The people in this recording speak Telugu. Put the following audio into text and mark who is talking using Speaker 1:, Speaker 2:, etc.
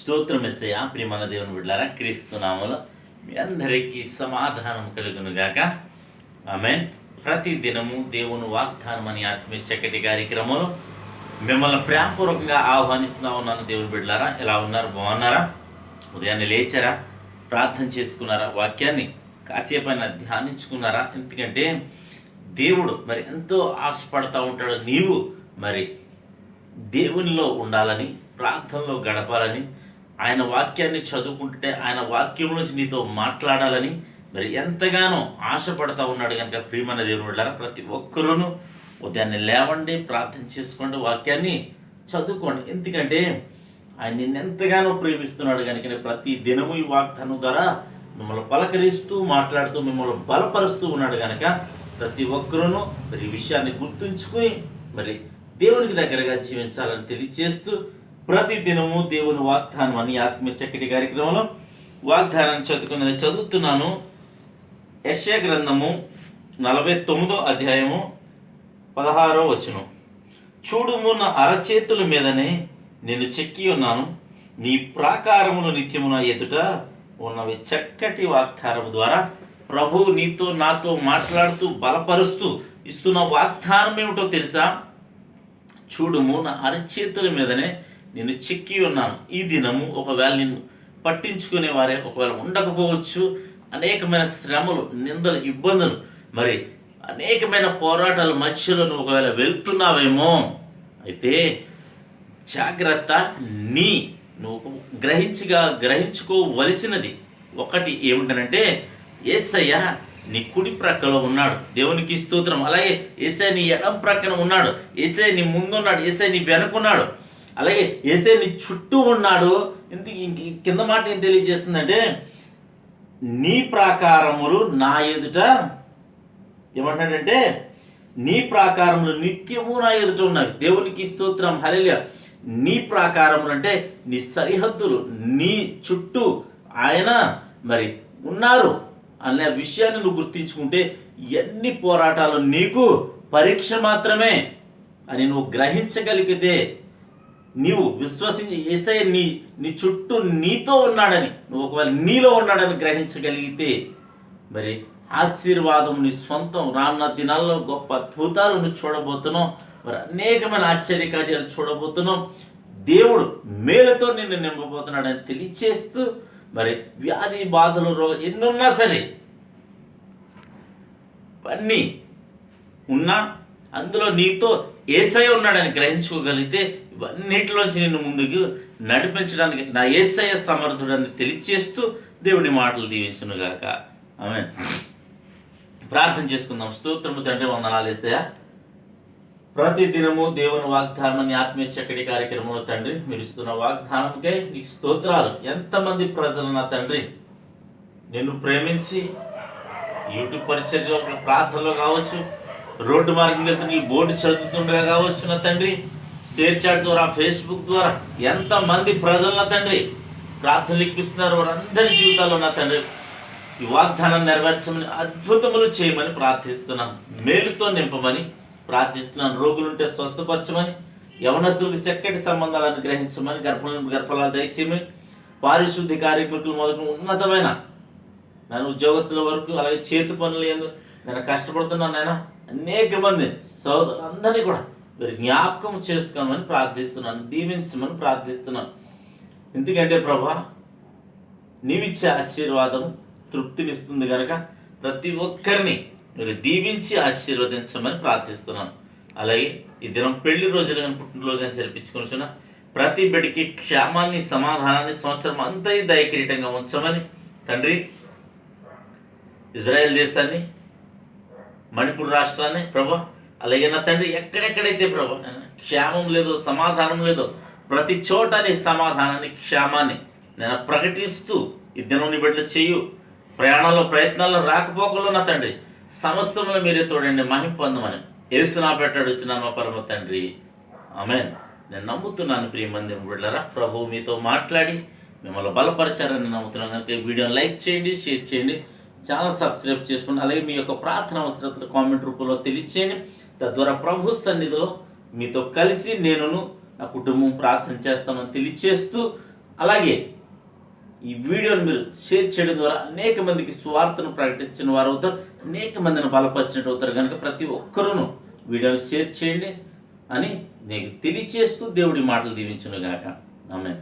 Speaker 1: స్తోత్రం యేసయ్యా. ప్రియమైన దేవుని బిడ్డలారా, క్రీస్తు నామములో మీ అందరికీ సమాధానం కలుగును గాక. ఆమేన్. ప్రతి దినము దేవుని వాగ్దానం అని ఆత్మీయ చక్కటి కార్యక్రమంలో మిమ్మల్ని ప్రేమపూర్వకంగా ఆహ్వానిస్తున్నా ఉన్నాను. దేవుని బిడ్డలారా, ఎలా ఉన్నారు? బాగున్నారా? ఉదయాన్నే లేచారా? ప్రార్థన చేసుకున్నారా? వాక్యాన్ని కాసేపైనా ధ్యానించుకున్నారా? ఎందుకంటే దేవుడు మరి ఎంతో ఆశపడతా ఉంటాడు. నీవు మరి దేవునిలో ఉండాలని, ప్రార్థనలో గడపాలని, ఆయన వాక్యాన్ని చదువుకుంటుంటే ఆయన వాక్యం నుంచి నీతో మాట్లాడాలని మరి ఎంతగానో ఆశపడతా ఉన్నాడు. కనుక ప్రియమైన దేవుని బిడ్డలారా, ప్రతి ఒక్కరూను ఉదయాన్నే లేవండి, ప్రార్థన చేసుకోండి, వాక్యాన్ని చదువుకోండి. ఎందుకంటే ఆయన నిన్నెంతగానో ప్రేమిస్తున్నాడు. కనుక ప్రతి దినము ఈ వాగ్దానం ద్వారా మిమ్మల్ని పలకరిస్తూ మాట్లాడుతూ మిమ్మల్ని బలపరుస్తూ ఉన్నాడు. కనుక ప్రతి ఒక్కరూను మరి ఈ విషయాన్ని గుర్తుంచుకుని మరి దేవునికి దగ్గరగా జీవించాలని తెలియజేస్తూ ప్రతి దినము దేవుని వాగ్దానం అని ఆత్మీయ చక్కటి కార్యక్రమంలో వాగ్దానాన్ని చదువుతున్నాను. యెషయా గ్రంథము 49వ అధ్యాయము 16వ వచనం. చూడుము, నా అరచేతుల మీదనే నేను చెక్కి ఉన్నాను, నీ ప్రాకారములు నిత్యము నా ఎదుట ఉన్నవి. చక్కటి వాగ్దానం ద్వారా ప్రభువు నీతో నాతో మాట్లాడుతూ బలపరుస్తూ ఇస్తున్న వాగ్దానం ఏమిటో తెలుసా? చూడుము, నా అరచేతుల మీదనే నేను చెక్కి ఉన్నాను. ఈ దినము ఒకవేళ నిన్ను పట్టించుకునే వారే ఒకవేళ ఉండకపోవచ్చు. అనేకమైన శ్రమలు, నిందలు, ఇబ్బందులు, మరి అనేకమైన పోరాటాల మధ్యలో నువ్వు ఒకవేళ వెళ్తున్నావేమో. అయితే జాగ్రత్త, నువ్వు గ్రహించుకోవలసినది ఒకటి ఏమిటనంటే, యేసయ్య నీ కుడి ప్రక్కలో ఉన్నాడు. దేవునికి స్తోత్రం. అలాగే యేసయ్య నీ ఎడం ప్రక్కన ఉన్నాడు. యేసయ్య నీ ముందున్నాడు. యేసయ్య నీ వెనుకున్నాడు. అలాగే యేసయ్య నీ చుట్టూ ఉన్నాడు. కింద మాట ఏం తెలియజేస్తుందంటే, నీ ప్రాకారములు నా ఎదుట ఏమంటాడంటే, నీ ప్రాకారములు నిత్యము నా ఎదుట ఉన్నవి. దేవునికి స్తోత్రం. హల్లెలూయా. నీ ప్రాకారములు అంటే నీ సరిహద్దులు, నీ చుట్టూ ఆయన మరి ఉన్నారు అనే విషయాన్ని నువ్వు గుర్తించుకుంటే ఎన్ని పోరాటాలు నీకు పరీక్ష మాత్రమే అని నువ్వు గ్రహించగలిగితే, నీవు విశ్వసించి యేసయ్య నీ చుట్టూ నీతో ఉన్నాడని, నువ్వు ఒకవేళ నీలో ఉన్నాడని గ్రహించగలిగితే మరి ఆశీర్వాదం నీ సొంతం. రానున్న దినాల్లో గొప్ప అద్భుతాలు నువ్వు చూడబోతున్నావు. మరి అనేకమైన ఆశ్చర్యకార్యాలు చూడబోతున్నావు. దేవుడు మేలుతో నిన్ను నింపబోతున్నాడని తెలియచేస్తూ మరి వ్యాధి బాధలు రోగం ఎన్నున్నా సరే అన్నీ ఉన్నా అందులో నీతో యేసయ్య ఉన్నాడని గ్రహించుకోగలిగితే ఇవన్నిటిలోంచి నిన్ను ముందుకు నడిపించడానికి నా యేసయ్య సమర్థుడని తెలియచేస్తూ దేవుని మాటలు దీవించును గాక. ఆమేన్. ప్రార్థన చేసుకుందాం. స్తోత్రము తండ్రి, వందనాలు యేసయ్య. ప్రతి దినము దేవుని వాగ్దానాన్ని ఆత్మీయ చక్కటి కార్యక్రమంలో తండ్రి మీరు ఇస్తున్న వాగ్దానంకే నీకు స్తోత్రాలు. ఎంతమంది ప్రజలు నా తండ్రి నిన్ను ప్రేమించి యూట్యూబ్ పరిచర్యలో ప్రార్థనలో కావచ్చు, రోడ్డు మార్గం వెళ్తూ నీ బోర్డు చదువుతుండగా కావచ్చు నా తండ్రి, షేర్ చాట్ ద్వారా, ఫేస్బుక్ ద్వారా ఎంతమంది ప్రజలు నా తండ్రి ప్రార్థనలు ఇప్పిస్తున్నారు. వారందరి జీవితాల్లో నా తండ్రి ఈ వాగ్దానాన్ని నెరవేర్చమని, అద్భుతములు చేయమని ప్రార్థిస్తున్నాను. మేలుతో నింపమని ప్రార్థిస్తున్నాను. రోగులుంటే స్వస్థపరచమని, యవనస్తులకు చక్కటి సంబంధాలను గ్రహించమని, గర్భఫలాలు దయచేయమని, పారిశుద్ధ్య కార్మికులు మొదలు ఉన్నతమైన నేను ఉద్యోగస్తుల వరకు, అలాగే చేతి పనులు నేను కష్టపడుతున్నాను. నేను అనేక మంది సోదరులందరినీ కూడా మీరు జ్ఞాపకం చేసుకోమని ప్రార్థిస్తున్నాను. దీవించమని ప్రార్థిస్తున్నాను. ఎందుకంటే ప్రభా, నీవిచ్చే ఆశీర్వాదం తృప్తినిస్తుంది కనుక ప్రతి ఒక్కరిని మీరు దీవించి ఆశీర్వదించమని ప్రార్థిస్తున్నాను. అలాగే ఈ దినం పెళ్లి రోజులు కానీ పుట్టినరోజు కానీ జరిపించుకొనిచున్న ప్రతి బిడ్డకి క్షేమాన్ని, సమాధానాన్ని సంవత్సరం అంతా దయకిరీటంగా ఉంచమని తండ్రి, ఇజ్రాయెల్ దేశాన్ని, మణిపూర్ రాష్ట్రాన్ని ప్రభా, అలాగే నా తండ్రి ఎక్కడెక్కడైతే ప్రభా క్షేమం లేదో, సమాధానం లేదో ప్రతి చోట నీ సమాధానాన్ని, క్షేమాన్ని నేను ప్రకటిస్తూ ఈ దినం నీ బిడ్డలు చేయు ప్రయాణాల్లో, ప్రయత్నాల్లో, రాకపోకల్లో నా తండ్రి సమస్తంలో మీరే తోడండి, మహిమ పొందమని యేసు నా పెట్టాడు వచ్చిన మా పరమ తండ్రి. ఆమేన్. నేను నమ్ముతున్నాను ప్రియమంది బిడ్డలారా, ప్రభువు మీతో మాట్లాడి మిమ్మల్ని బలపరిచారని నమ్ముతున్నాను. కనుక వీడియోని లైక్ చేయండి, షేర్ చేయండి, ఛానల్ సబ్స్క్రైబ్ చేసుకోండి. అలాగే మీ యొక్క ప్రార్థన అవసరతలు కామెంట్ రూపంలో తెలియచేయండి. తద్వారా ప్రభు సన్నిధిలో మీతో కలిసి నేనును నా కుటుంబం ప్రార్థన చేస్తామని తెలియచేస్తూ అలాగే ఈ వీడియోని మీరు షేర్ చేయడం ద్వారా అనేక మందికి స్వార్థను ప్రకటించిన వారు అవుతారు, అనేక మందిని బలపరిచినట్టు అవుతారు. కనుక ప్రతి ఒక్కరూ వీడియోని షేర్ చేయండి అని నీకు తెలియచేస్తూ దేవుడి మాటలు దీవించును గాక. ఆమేన్.